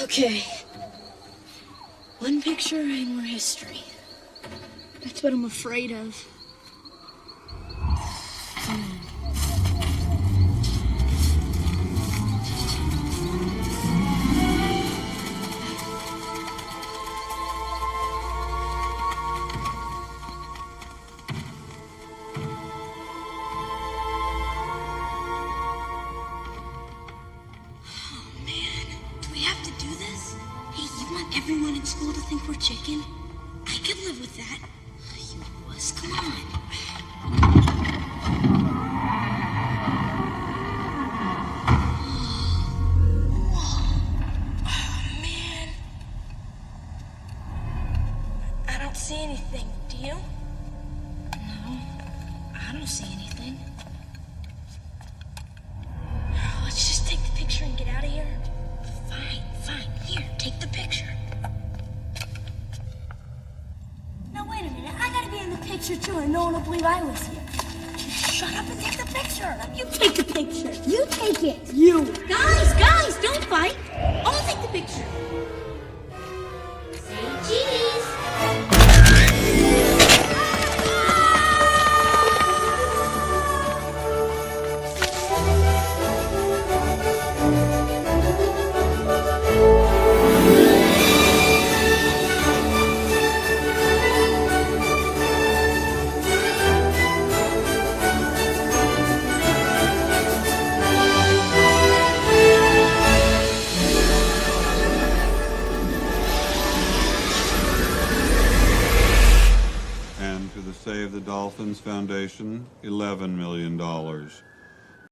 Okay. One picture and we're history. That's what I'm afraid of. Everyone in school to think we're chicken? I could live with that. You wuss, come on. Oh, man. I don't see anything. Do you? No, I don't see anything. Let's just take the picture and get out of here. Fine. Here, take the picture. Picture too, and no one will believe I was here. Shut up and take the picture. You take the picture. You take it. You. Guys, don't fight. I'll take the picture. Say cheese. Save the Dolphins Foundation, $11 million.